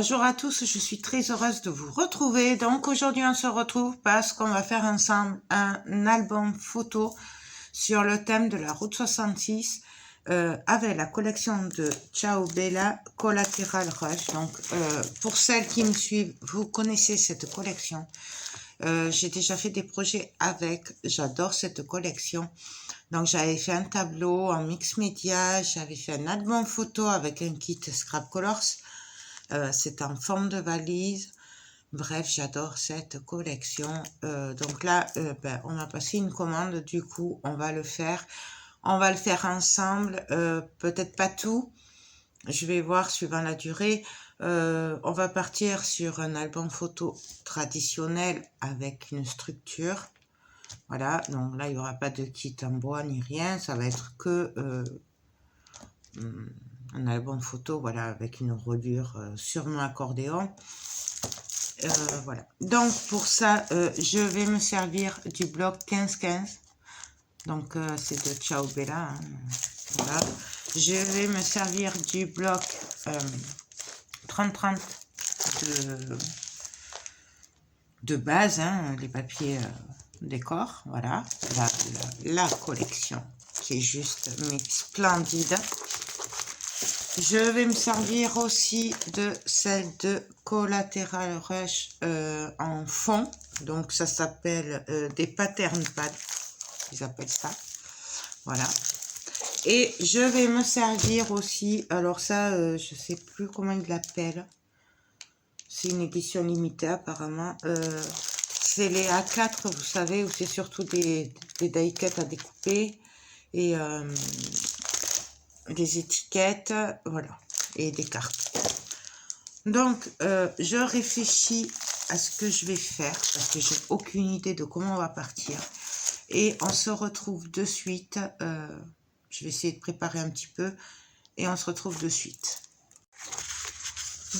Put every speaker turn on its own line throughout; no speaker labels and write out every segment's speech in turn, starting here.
Bonjour à tous, je suis très heureuse de vous retrouver. Donc aujourd'hui on se retrouve parce qu'on va faire ensemble un album photo sur le thème de la route 66 avec la collection de Ciao Bella Collateral Rush. Donc pour celles qui me suivent, vous connaissez cette collection. J'ai déjà fait des projets avec, j'adore cette collection. Donc j'avais fait un tableau en mix média, j'avais fait un album photo avec un kit Scrap Colors. C'est en forme de valise. Bref, j'adore cette collection. Donc là, on a passé une commande. Du coup, on va le faire. On va le faire ensemble. Peut-être pas tout. Je vais voir suivant la durée. On va partir sur un album photo traditionnel avec une structure. Voilà. Donc là, il n'y aura pas de kit en bois ni rien. Ça va être que un album photo, voilà, avec une reliure sur mon accordéon. Voilà. Donc pour ça, je vais me servir du bloc 15-15. Donc c'est de Ciao Bella. Hein. Voilà. Je vais me servir du bloc 30-30 de base, hein, les papiers décor. Voilà. La collection qui est juste mais splendide. Je vais me servir aussi de celle de Collateral Rush en fond. Donc ça s'appelle des pattern pads. Ils appellent ça. Voilà. Et je vais me servir aussi. Alors ça, je sais plus comment ils l'appellent. C'est une édition limitée apparemment. C'est les A4, vous savez, où c'est surtout des die-cuts à découper. Et des étiquettes, voilà, et des cartes. Donc, je réfléchis à ce que je vais faire, parce que j'ai aucune idée de comment on va partir. Et on se retrouve de suite. Je vais essayer de préparer un petit peu, et on se retrouve de suite.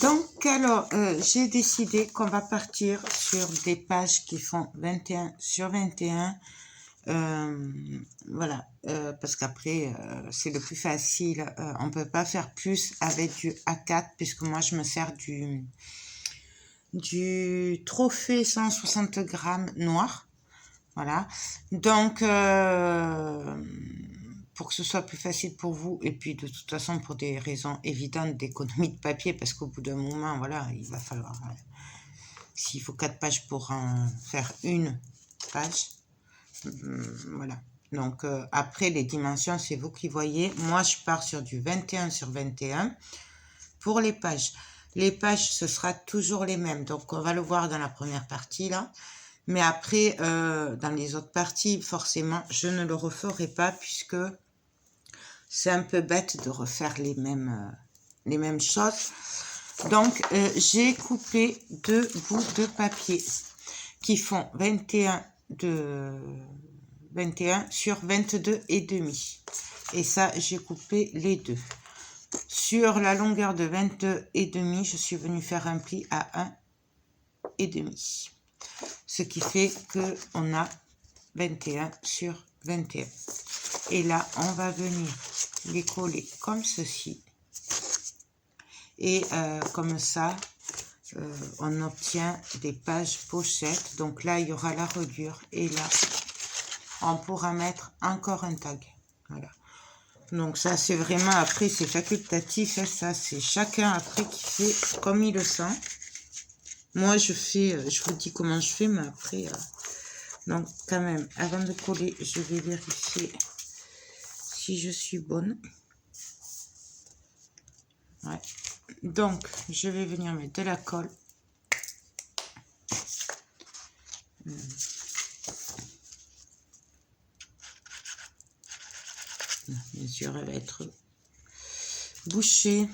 Donc, alors, j'ai décidé qu'on va partir sur des pages qui font 21 sur 21. Voilà, parce qu'après c'est le plus facile, on peut pas faire plus avec du A4 puisque moi je me sers du trophée 160 grammes noir, voilà. Donc pour que ce soit plus facile pour vous, et puis de toute façon pour des raisons évidentes d'économie de papier, parce qu'au bout d'un moment, voilà, il va falloir, s'il faut 4 pages pour en faire une page, voilà. Donc après les dimensions, c'est vous qui voyez. Moi je pars sur du 21 sur 21 pour les pages. Les pages ce sera toujours les mêmes, donc on va le voir dans la première partie là, mais après dans les autres parties forcément je ne le referai pas puisque c'est un peu bête de refaire les mêmes choses. Donc j'ai coupé deux bouts de papier qui font 21 sur 22 et demi, et ça j'ai coupé les deux. Sur la longueur de 22 et demi, je suis venue faire un pli à 1 et demi, ce qui fait que on a 21 sur 21. Et là on va venir les coller comme ceci, et comme ça on obtient des pages pochettes. Donc là il y aura la reliure, et là on pourra mettre encore un tag. Voilà. Donc ça c'est vraiment, après c'est facultatif, hein, ça c'est chacun après qui fait comme il le sent. Moi je fais, je vous dis comment je fais, mais après donc quand même avant de coller je vais vérifier si je suis bonne. Ouais. Donc je vais venir mettre de la colle. Bien sûr elle va être bouchée.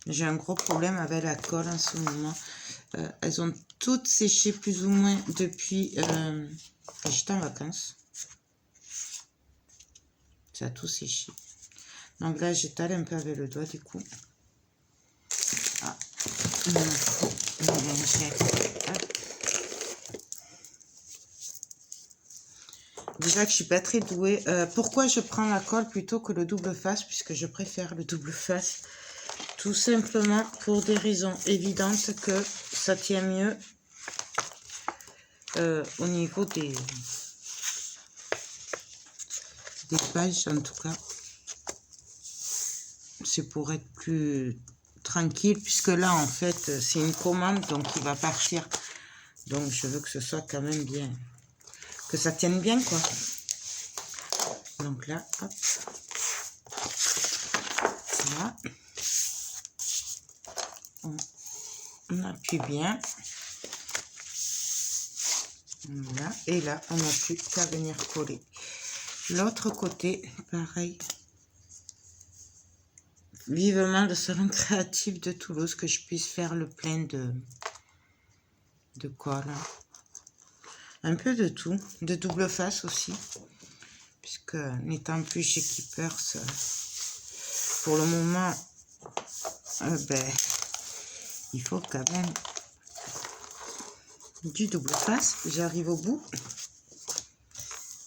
J'ai un gros problème avec la colle en ce moment. Elles ont toutes séché plus ou moins depuis j'étais en vacances. Ça a tout séché. Donc là j'étale un peu avec le doigt du coup. Ah, il me faut une lingette. Déjà que je suis pas très douée. Pourquoi je prends la colle plutôt que le double face, puisque je préfère le double face. Tout simplement pour des raisons évidentes que ça tient mieux au niveau des pages en tout cas. C'est pour être plus tranquille puisque là en fait c'est une commande donc il va partir. Donc je veux que ce soit quand même bien, que ça tienne bien quoi. Donc là, hop. Voilà. On appuie bien. Voilà. Et là, on n'a plus qu'à venir coller. L'autre côté, pareil. Vivement le salon créatif de Toulouse, que je puisse faire le plein de colle. Un peu de tout. De double face aussi. Puisque n'étant plus chez Keepers, pour le moment, ben, il faut quand même du double face. J'arrive au bout.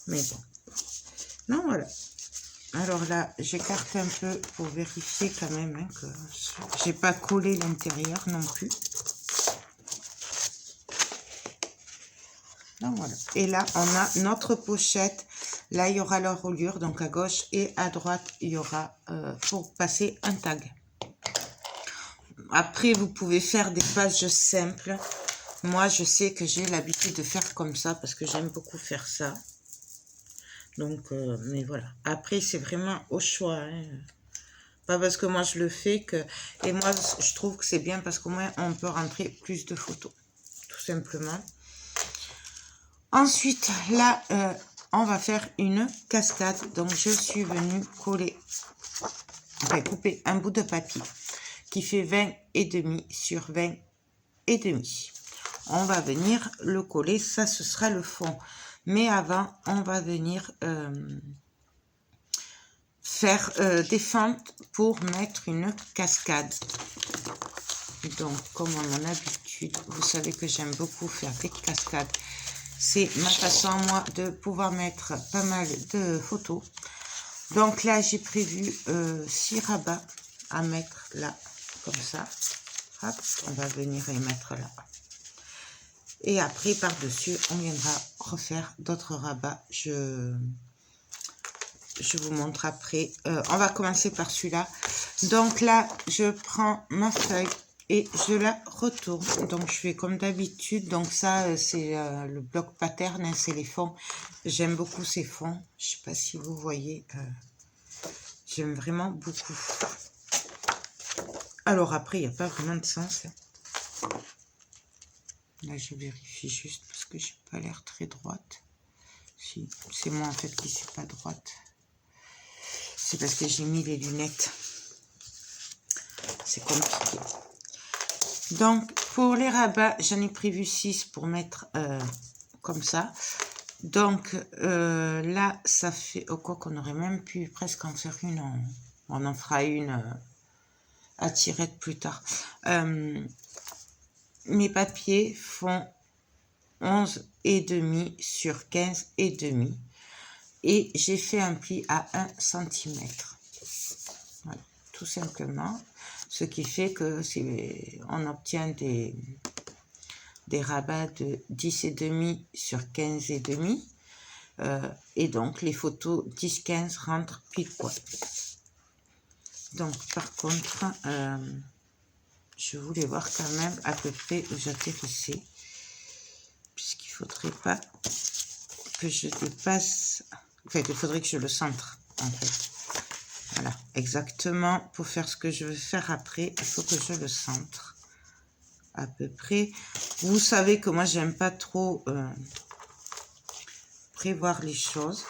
Mais bon. Non, voilà. Alors là, j'écarte un peu pour vérifier quand même hein, que j'ai pas collé l'intérieur non plus. Donc voilà. Et là, on a notre pochette. Là, il y aura la reliure. Donc à gauche et à droite, il y aura pour passer un tag. Après, vous pouvez faire des pages simples. Moi, je sais que j'ai l'habitude de faire comme ça parce que j'aime beaucoup faire ça. Donc, mais voilà. Après, c'est vraiment au choix. Hein. Pas parce que moi, je le fais que... Et moi, je trouve que c'est bien parce qu'au moins, on peut rentrer plus de photos. Tout simplement. Ensuite, là, on va faire une cascade. Donc, je suis venue coller... Enfin, couper un bout de papier qui fait 20,5 sur 20,5. On va venir le coller. Ça, ce sera le fond. Mais avant, on va venir faire des fentes pour mettre une cascade. Donc, comme à mon habitude, vous savez que j'aime beaucoup faire des cascades. C'est ma façon, moi, de pouvoir mettre pas mal de photos. Donc là, j'ai prévu 6 rabats à mettre là, comme ça. Hop, on va venir les mettre là. Et après, par-dessus, on viendra refaire d'autres rabats. Je vous montre après. On va commencer par celui-là. Donc là, je prends ma feuille et je la retourne. Donc, je fais comme d'habitude. Donc ça, c'est le bloc pattern, hein, c'est les fonds. J'aime beaucoup ces fonds. Je ne sais pas si vous voyez. J'aime vraiment beaucoup. Alors après, il n'y a pas vraiment de sens. Là, je vérifie juste parce que j'ai pas l'air très droite. Si, c'est moi en fait qui suis pas droite. C'est parce que j'ai mis les lunettes. C'est compliqué. Donc, pour les rabats, j'en ai prévu 6 pour mettre comme ça. Donc, là, ça fait... Oh, quoi qu'on aurait même pu presque en faire une. On en fera une à tirette plus tard. Mes papiers font 11,5 sur 15,5. Et j'ai fait un pli à 1 cm. Voilà, tout simplement. Ce qui fait que on obtient des rabats de 10,5 sur 15,5. Et donc, les photos 10-15 rentrent pile poil. Donc, par contre, je voulais voir quand même à peu près où j'atterrissais. Puisqu'il ne faudrait pas que je dépasse... Enfin, il faudrait que je le centre, en fait. Voilà, exactement. Pour faire ce que je veux faire après, il faut que je le centre. À peu près. Vous savez que moi, j'aime pas trop prévoir les choses.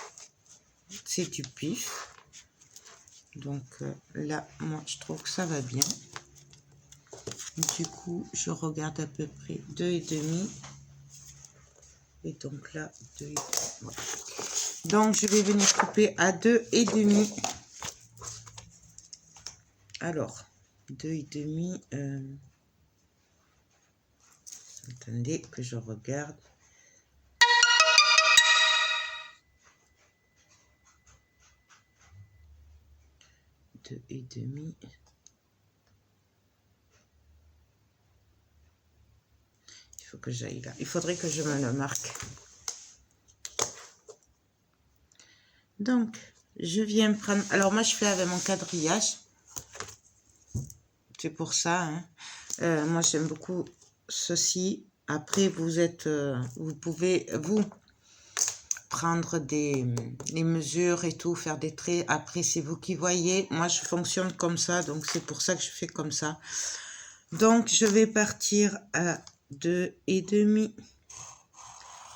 C'est du pif. Donc là, moi, je trouve que ça va bien. Du coup, je regarde à peu près 2,5. Et donc là, 2,5. Voilà. Donc, je vais venir couper à 2,5. Alors, 2,5. Attendez que je regarde. Deux et demi. faut que j'aille là. Il faudrait que je me le marque. Donc, je viens prendre... Alors, moi, je fais avec mon quadrillage. C'est pour ça. Hein. Moi, j'aime beaucoup ceci. Après, vous pouvez, vous, prendre les mesures et tout, faire des traits. Après, c'est vous qui voyez. Moi, je fonctionne comme ça. Donc, c'est pour ça que je fais comme ça. Donc, je vais partir à 2,5.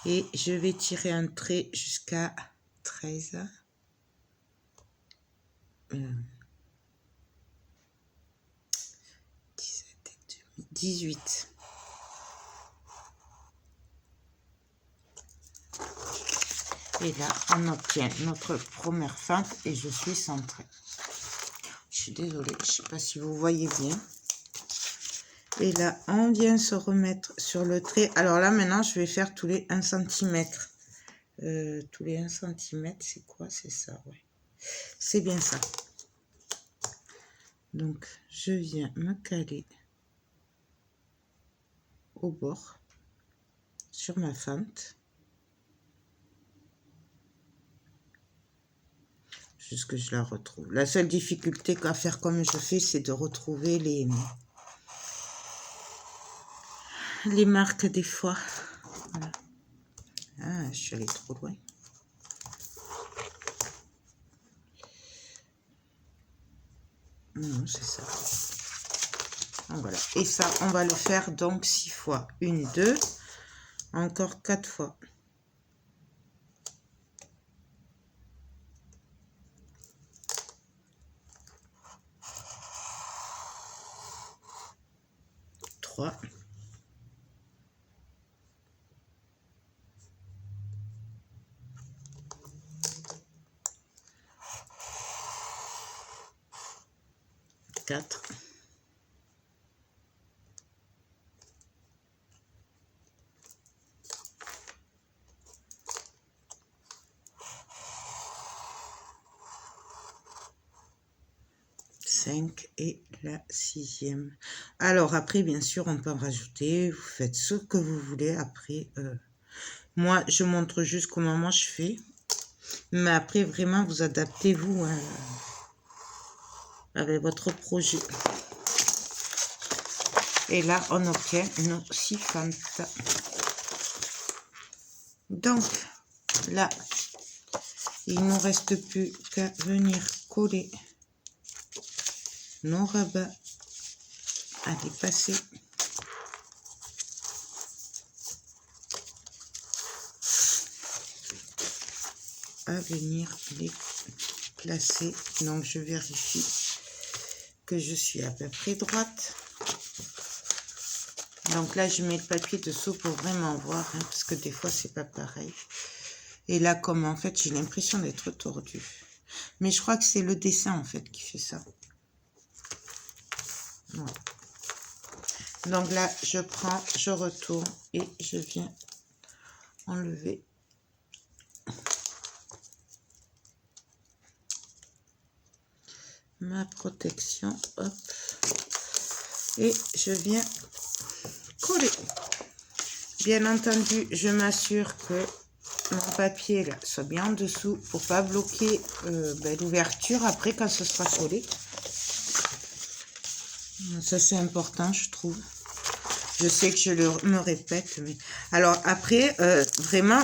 Et je vais tirer un trait jusqu'à 13. 18. Et là, on obtient notre première fente et je suis centrée. Je suis désolée, je ne sais pas si vous voyez bien. Et là, on vient se remettre sur le trait. Alors là, maintenant, je vais faire tous les 1 cm. Tous les 1 cm, c'est quoi? C'est ça, ouais. C'est bien ça. Donc, je viens me caler au bord sur ma fente. Jusque je la retrouve. La seule difficulté qu'à faire comme je fais, c'est de retrouver les marques des fois. Voilà. Ah, je suis allée trop loin. Non, c'est ça. Donc, voilà. Et ça, on va le faire donc 6 fois. 1, 2, encore 4 fois. Trois. 4. 5 et la 6e. Alors après, bien sûr, on peut en rajouter. Vous faites ce que vous voulez. Après, moi, je montre juste comment moi je fais. Mais après, vraiment, vous adaptez-vous hein, avec votre projet. Et là, on obtient nos 6 fentes. Donc, là, il ne nous reste plus qu'à venir coller nos rabats à dépasser. À venir les placer. Donc, je vérifie que je suis à peu près droite. Donc là, je mets le papier dessous pour vraiment voir, hein, parce que des fois, c'est pas pareil. Et là, comme en fait, j'ai l'impression d'être tordue. Mais je crois que c'est le dessin, en fait, qui fait ça. Voilà. Donc là, je prends, je retourne et je viens enlever. Ma protection, hop. Et je viens coller. Bien entendu, je m'assure que mon papier là soit bien en dessous pour pas bloquer l'ouverture après quand ce sera collé. Ça c'est important, je trouve. Je sais que je me répète, mais alors après vraiment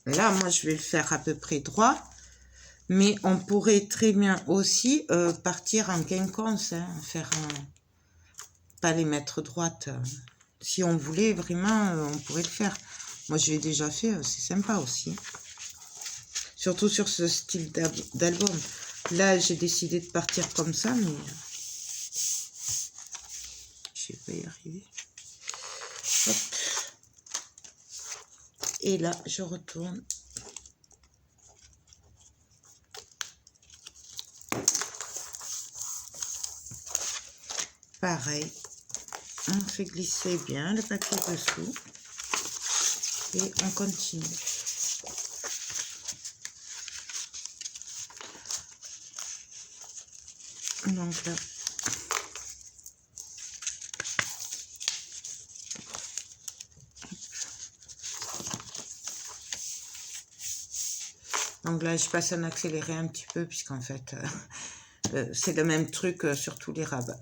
là moi je vais le faire à peu près droit, mais on pourrait très bien aussi partir en quinconce, hein, faire pas les mettre droites. Si on voulait vraiment, on pourrait le faire. Moi, je l'ai déjà fait, c'est sympa aussi. Surtout sur ce style d'album. Là, j'ai décidé de partir comme ça, mais je vais pas y arriver. Hop. Et là, je retourne. Pareil. On fait glisser bien le papier dessous. Et on continue. Donc là, Donc là, je passe en accéléré un petit peu, puisqu'en fait, c'est le même truc sur tous les rabats.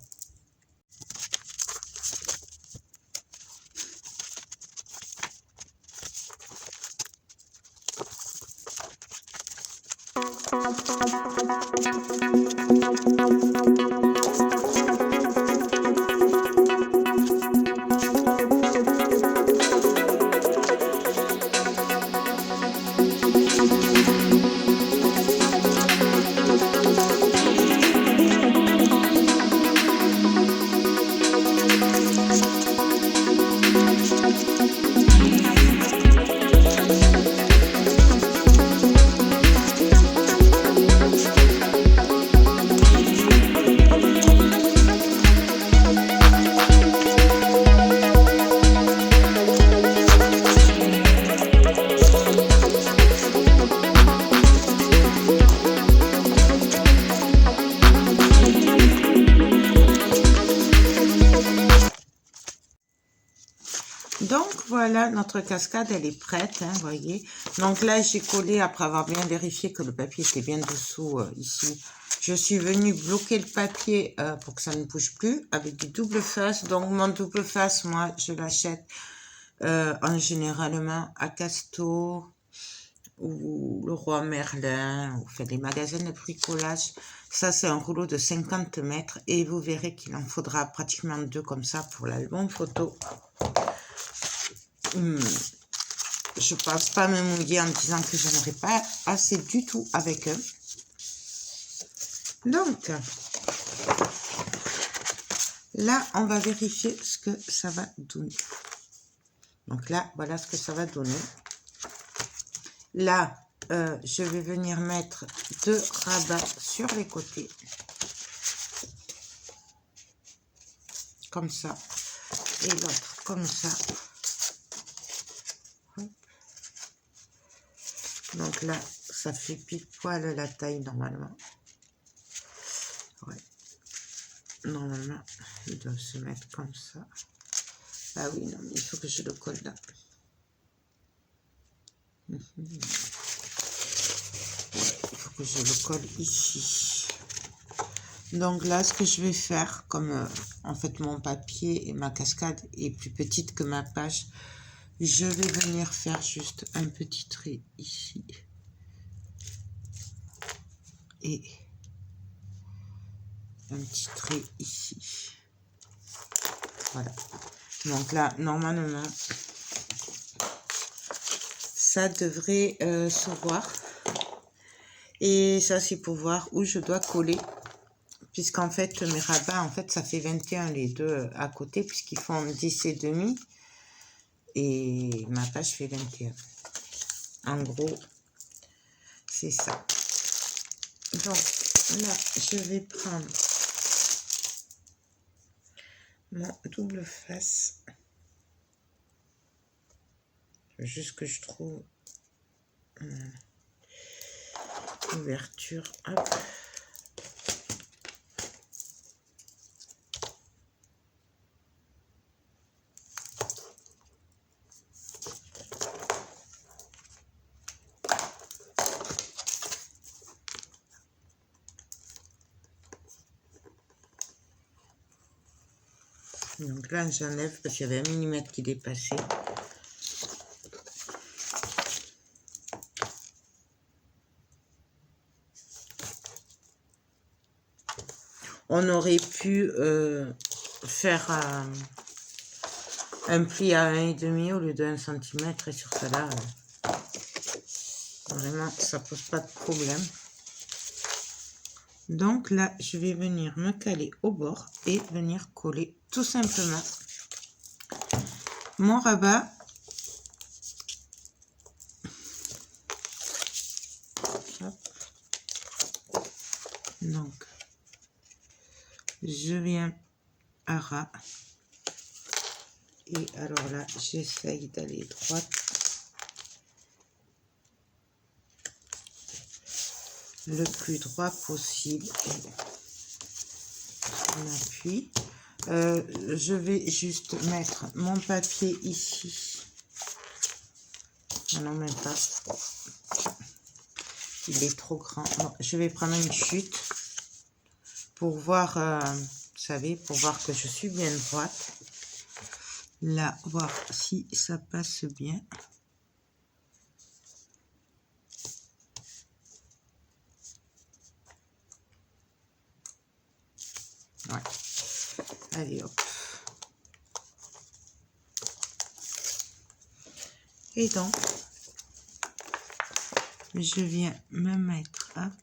Donc voilà, notre cascade, elle est prête, hein, voyez. Donc là, j'ai collé, après avoir bien vérifié que le papier était bien dessous, ici. Je suis venue bloquer le papier pour que ça ne bouge plus, avec du double face. Donc mon double face, moi, je l'achète en généralement à Casto, ou le Roi Merlin, ou fait les magasins de bricolage. Ça, c'est un rouleau de 50 mètres, et vous verrez qu'il en faudra pratiquement 2 comme ça pour l'album photo. Je pense pas me mouiller en disant que je n'aurai pas assez du tout avec eux. Donc, là, on va vérifier ce que ça va donner. Donc là, voilà ce que ça va donner. Là, je vais venir mettre 2 rabats sur les côtés. Comme ça. Et l'autre comme ça. Donc là, ça fait pile poil la taille normalement. Ouais. Normalement, ils doivent se mettre comme ça. Ah oui, non, mais il faut que je le colle là. Ouais, il faut que je le colle ici. Donc là, ce que je vais faire, comme en fait mon papier et ma cascade est plus petite que ma page, je vais venir faire juste un petit trait ici. Et un petit trait ici. Voilà. Donc là, normalement, ça devrait se voir. Et ça, c'est pour voir où je dois coller. Puisqu'en fait, mes rabats, en fait, ça fait 21 les deux à côté, puisqu'ils font 10 et demi. Et ma page fait 21. En gros, c'est ça. Donc là, je vais prendre mon double face. Juste que je trouve l'ouverture. Hop. Donc là, j'enlève parce qu'il y avait un millimètre qui dépassait. On aurait pu faire un pli à 1,5 au lieu de 1 cm. Et sur cela, vraiment, ça pose pas de problème. Donc là, je vais venir me caler au bord et venir coller tout simplement mon rabat. Hop. Donc, je viens à ras. Et alors là, j'essaye d'aller droite. Le plus droit possible. On appuie. Je vais juste mettre mon papier ici. Non, même pas. Il est trop grand. Bon, je vais prendre une chute pour voir, vous savez, pour voir que je suis bien droite. Là, voir si ça passe bien. Ouais. Allez, hop. Et donc, je viens me mettre hop,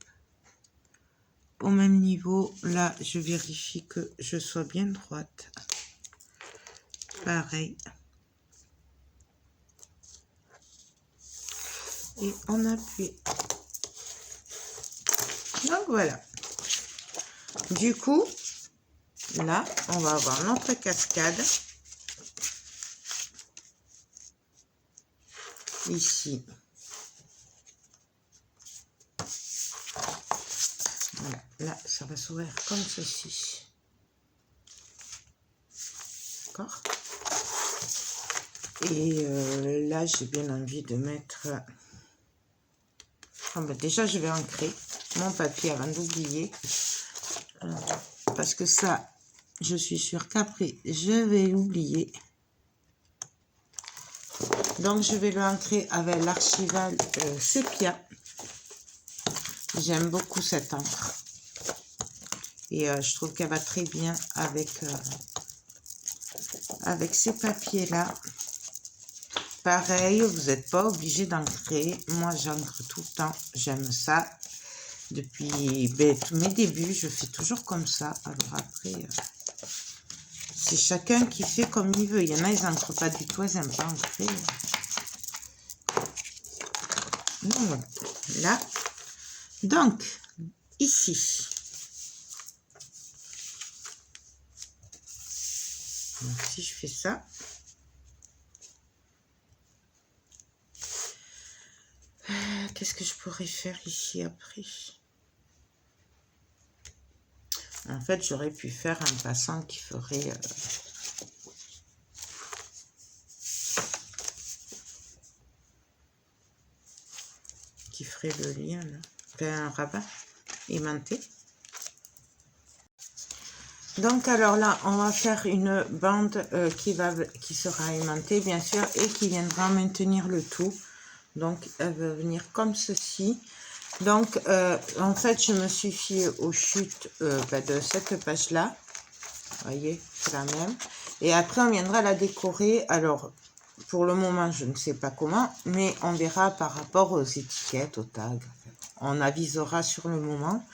au même niveau. Là, je vérifie que je sois bien droite. Pareil. Et on appuie. Donc voilà. Du coup, là, on va avoir notre cascade. Ici. Voilà. Là, ça va s'ouvrir comme ceci. D'accord? Et là, j'ai bien envie de mettre... Ah ben déjà, je vais ancrer mon papier avant d'oublier. Parce que ça, je suis sûre qu'après, je vais l'oublier. Donc, je vais l'ancrer avec l'archival sépia. J'aime beaucoup cette encre. Et je trouve qu'elle va très bien avec ces papiers-là. Pareil, vous n'êtes pas obligé d'ancrer. Moi, j'encre tout le temps. J'aime ça. Depuis tous mes débuts, je fais toujours comme ça. Alors après, c'est chacun qui fait comme il veut. Il y en a, ils n'encrent pas du tout. Ils n'aiment pas ancrer. Donc, là. Donc, ici. Donc, si je fais ça. Qu'est-ce que je pourrais faire ici après? En fait, j'aurais pu faire un passant qui ferait... qui ferait le lien, là. Enfin, un rabat aimanté. Donc, alors là, on va faire une bande qui sera aimantée, bien sûr, et qui viendra maintenir le tout. Donc, elle va venir comme ceci. Donc, en fait, je me suis fiée aux chutes de cette page-là. Vous voyez, c'est la même. Et après, on viendra la décorer. Alors, pour le moment, je ne sais pas comment, mais on verra par rapport aux étiquettes, aux tags. On avisera sur le moment.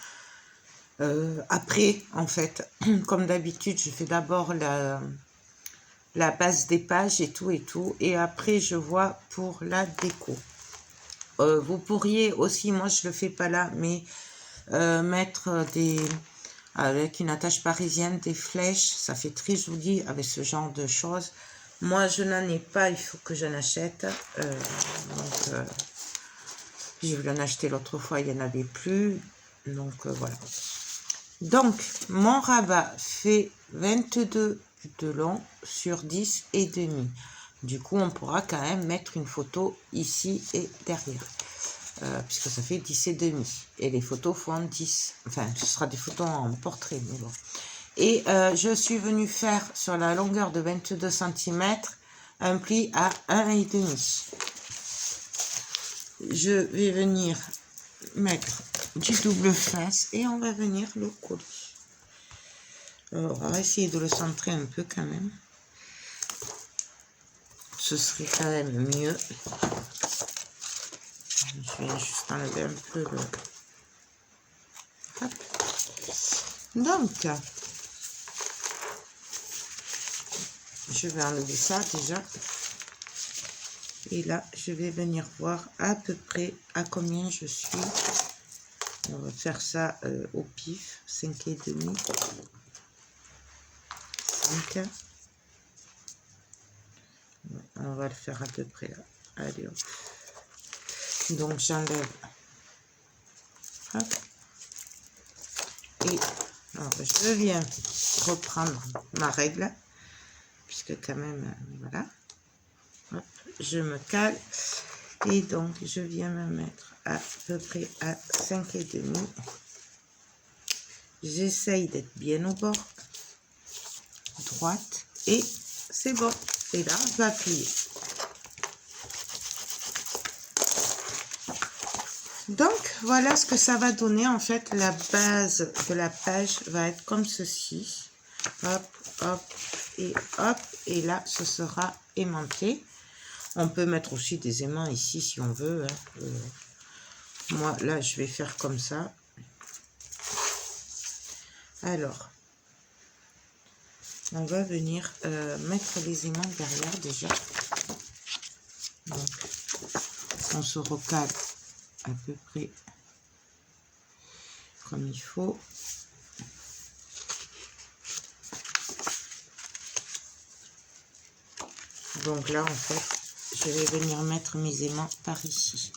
Après, en fait, comme d'habitude, je fais d'abord la base des pages et tout. Et après, je vois pour la déco. Vous pourriez aussi, moi je le fais pas là, mais mettre avec une attache parisienne, des flèches. Ça fait très joli avec ce genre de choses. Moi, je n'en ai pas, il faut que j'en achète. J'ai voulu en acheter l'autre fois, il n'y en avait plus. Donc, voilà. Donc, mon rabat fait 22 de long sur 10 et demi. Du coup, on pourra quand même mettre une photo ici et derrière. Puisque ça fait 10 et demi. Et les photos font 10. Enfin, ce sera des photos en portrait, mais bon. Et je suis venue faire sur la longueur de 22 cm un pli à 1,5. Je vais venir mettre du double face et on va venir le coller. Alors, on va essayer de le centrer un peu quand même. Ce serait quand même mieux. Je vais juste enlever un peu le... Hop. Donc, je vais enlever ça déjà. Et là, je vais venir voir à peu près à combien je suis. On va faire ça au pif, 5,5. 5. On va le faire à peu près là. Allez, hop. Donc, j'enlève. Hop. Et alors, je viens reprendre ma règle. Puisque quand même, voilà. Hop, je me cale. Et donc, je viens me mettre à peu près à 5,5. J'essaye d'être bien au bord, droite, et c'est bon. Et là, je vais appuyer. Donc, voilà ce que ça va donner. En fait, la base de la page va être comme ceci. Hop, hop, et hop. Et là, ce sera aimanté. On peut mettre aussi des aimants ici si on veut. Hein. Moi, là, je vais faire comme ça. Alors, on va venir mettre les aimants derrière déjà. Donc, on se recale à peu près comme il faut. Donc là, en fait, je vais venir mettre mes aimants par ici.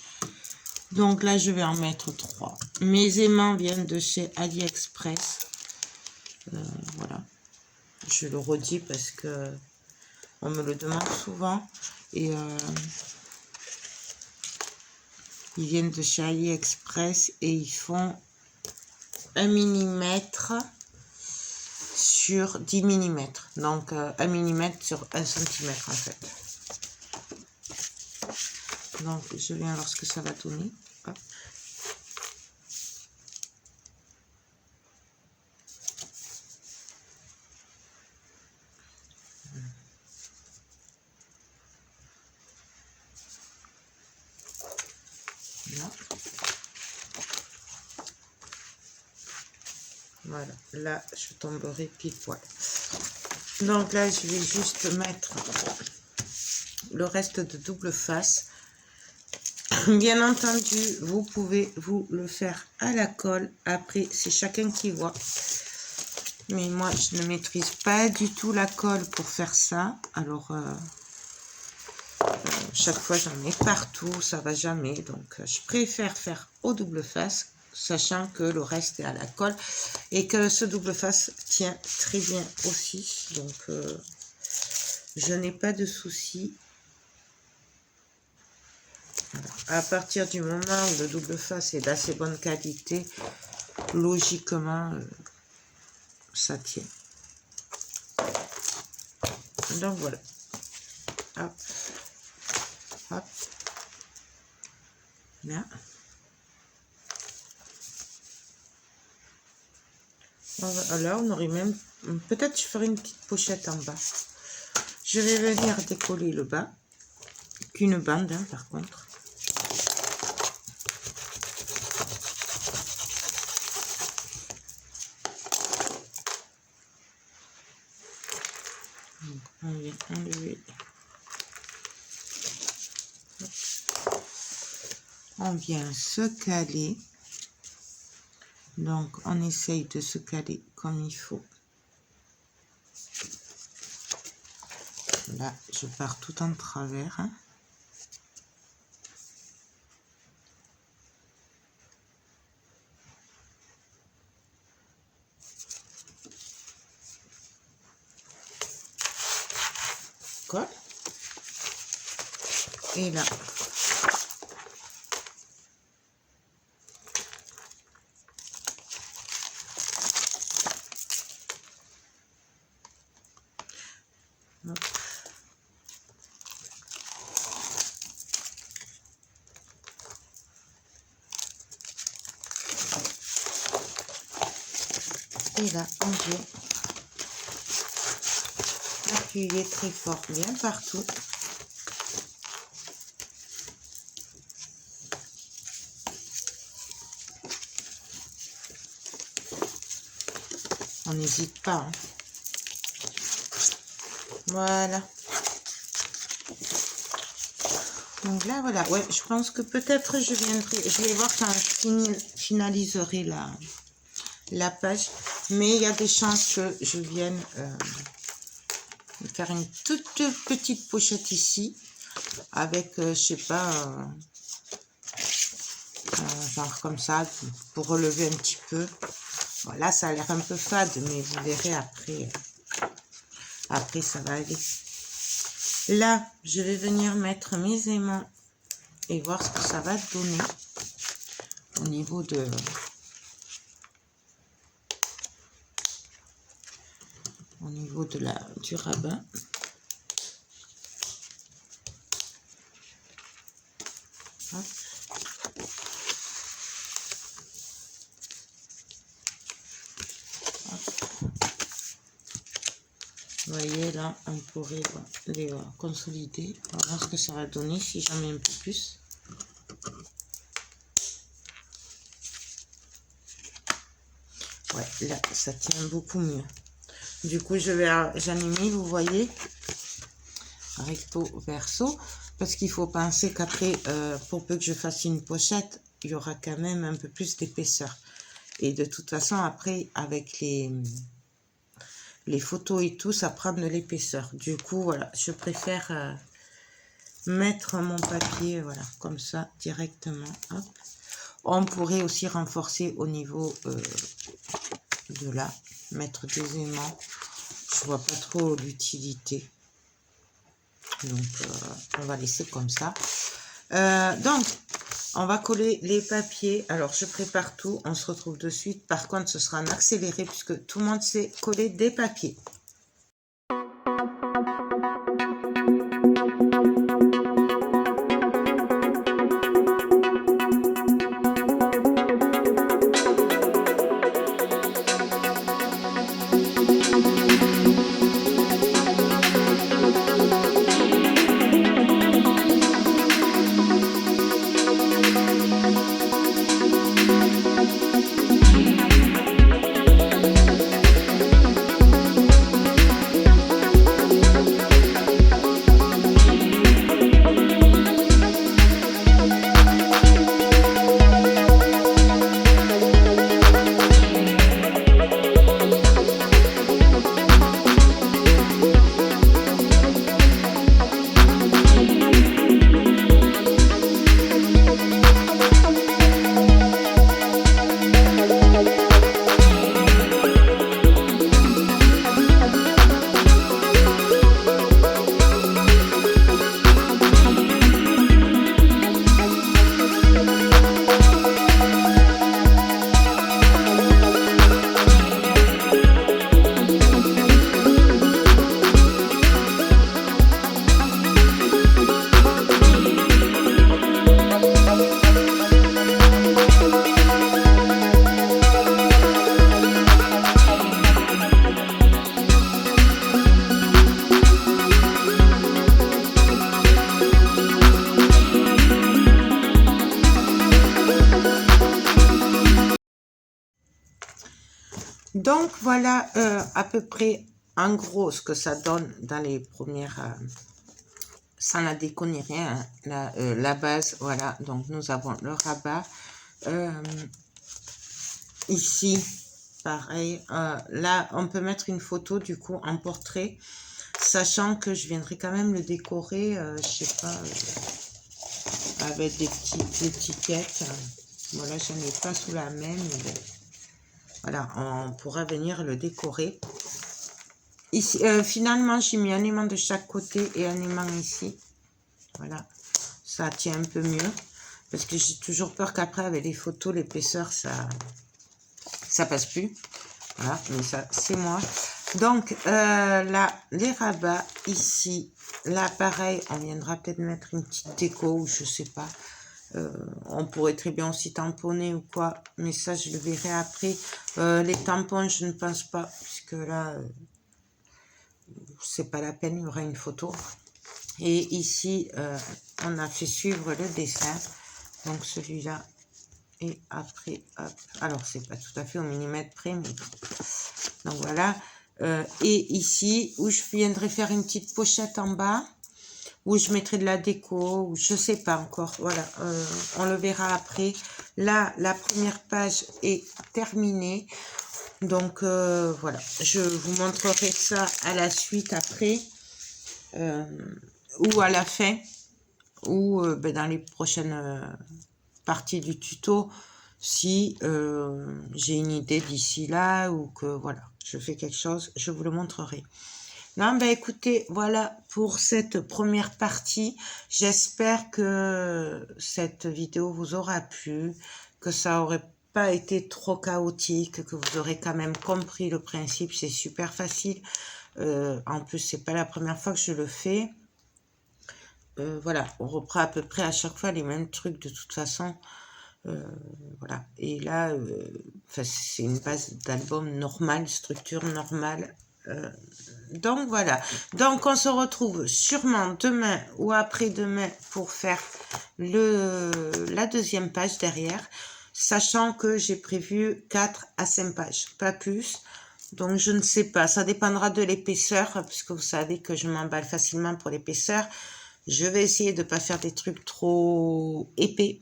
Donc là, je vais en mettre 3. Mes aimants viennent de chez AliExpress. Voilà. Je le redis parce que on me le demande souvent. Et ils viennent de chez AliExpress et ils font 1 mm sur 10 mm. Donc 1 mm sur 1 cm en fait. Donc je viens voir ce que ça va donner. Hop. Là. Voilà, là je tomberai pile poil. Donc là je vais juste mettre le reste de double face. Bien entendu, vous pouvez vous le faire à la colle. Après, c'est chacun qui voit. Mais moi, je ne maîtrise pas du tout la colle pour faire ça. Alors, chaque fois, j'en mets partout. Ça va jamais. Donc, je préfère faire au double face, sachant que le reste est à la colle. Et que ce double face tient très bien aussi. Donc, je n'ai pas de soucis. À partir du moment où le double face est d'assez bonne qualité, logiquement, ça tient. Donc voilà. Hop. Hop. Là. Là, on aurait même... Peut-être je ferai une petite pochette en bas. Je vais venir décoller le bas. Qu'une bande, hein, par contre. Donc, on vient enlever. On vient se caler. Donc, on essaye de se caler comme il faut. Là, je pars tout en travers. Hein. Colle. Et là. Hop. Et là, on vient appuyer très fort, bien partout. On n'hésite pas. Hein. Voilà. Donc là, voilà. Ouais, je pense que peut-être je viendrai. Je vais voir quand je finaliserai la page. Mais il y a des chances que je vienne faire une toute petite pochette ici. Avec, je sais pas, genre comme ça, pour relever un petit peu. Voilà, ça a l'air un peu fade, mais vous verrez après. Après, ça va aller. Là, je vais venir mettre mes aimants et voir ce que ça va donner. au niveau de... du rabat. Hop. Vous voyez là, on pourrait les consolider. On va voir ce que ça va donner si j'en mets un peu plus. Ouais, là, ça tient beaucoup mieux. Du coup, j'en ai mis, vous voyez, recto verso, parce qu'il faut penser qu'après, pour peu que je fasse une pochette, il y aura quand même un peu plus d'épaisseur. Et de toute façon, après, avec les photos et tout, ça prend de l'épaisseur. Du coup, voilà, je préfère mettre mon papier, voilà, comme ça, directement. Hop. On pourrait aussi renforcer au niveau de là, mettre des aimants. Je vois pas trop l'utilité. Donc, on va laisser comme ça. Donc, on va coller les papiers. Alors, je prépare tout. On se retrouve de suite. Par contre, ce sera en accéléré puisque tout le monde sait coller des papiers. Donc, voilà à peu près, en gros, ce que ça donne dans les premières... sans la déco ni rien, hein, la base, voilà. Donc, nous avons le rabat. Ici, pareil. Là, on peut mettre une photo, du coup, en portrait. Sachant que je viendrai quand même le décorer, je sais pas, avec des petites étiquettes. Voilà, je n'en ai pas sous la main, mais voilà, on pourra venir le décorer. Ici, finalement, j'ai mis un aimant de chaque côté et un aimant ici. Voilà, ça tient un peu mieux. Parce que j'ai toujours peur qu'après, avec les photos, l'épaisseur, ça passe plus. Voilà, mais ça, c'est moi. Donc, là, les rabats, ici, là, pareil, on viendra peut-être mettre une petite déco, ou je sais pas. On pourrait très bien aussi tamponner ou quoi, mais ça, je le verrai après. Les tampons, je ne pense pas, puisque là, c'est pas la peine, il y aura une photo. Et ici, on a fait suivre le dessin. Donc, celui-là, et après, hop. Alors, c'est pas tout à fait au millimètre près, mais donc voilà. Et ici, où je viendrai faire une petite pochette en bas, où je mettrai de la déco, ou je sais pas encore. Voilà, on le verra après. Là, la première page est terminée. Donc, voilà. Je vous montrerai ça à la suite après, ou à la fin, ou dans les prochaines parties du tuto, si j'ai une idée d'ici là, ou que voilà, je fais quelque chose, je vous le montrerai. Non, ben écoutez, voilà pour cette première partie. J'espère que cette vidéo vous aura plu, que ça aurait pas été trop chaotique, que vous aurez quand même compris le principe. C'est super facile. En plus, c'est pas la première fois que je le fais. Voilà, on reprend à peu près à chaque fois les mêmes trucs de toute façon. Voilà. Et là, c'est une base d'album normale, structure normale. Donc voilà. Donc on se retrouve sûrement demain ou après-demain pour faire la deuxième page derrière, sachant que j'ai prévu 4 à 5 pages, pas plus. Donc je ne sais pas, ça dépendra de l'épaisseur, puisque vous savez que je m'emballe facilement pour l'épaisseur. Je vais essayer de ne pas faire des trucs trop épais,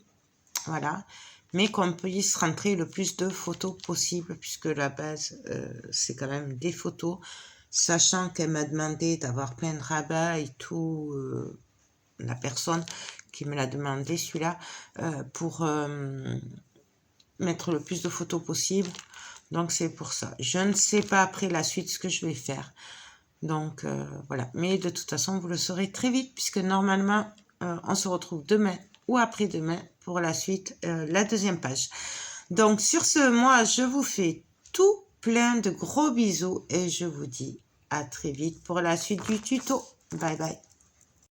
voilà, mais qu'on puisse rentrer le plus de photos possible, puisque la base, c'est quand même des photos, sachant qu'elle m'a demandé d'avoir plein de rabats et tout, la personne qui me l'a demandé, celui-là, pour mettre le plus de photos possible. Donc c'est pour ça. Je ne sais pas après la suite ce que je vais faire. Donc voilà. Mais de toute façon, vous le saurez très vite, puisque normalement, on se retrouve demain ou après-demain pour la suite, la deuxième page. Donc sur ce, moi, je vous fais tout plein de gros bisous et je vous dis à très vite pour la suite du tuto. Bye bye.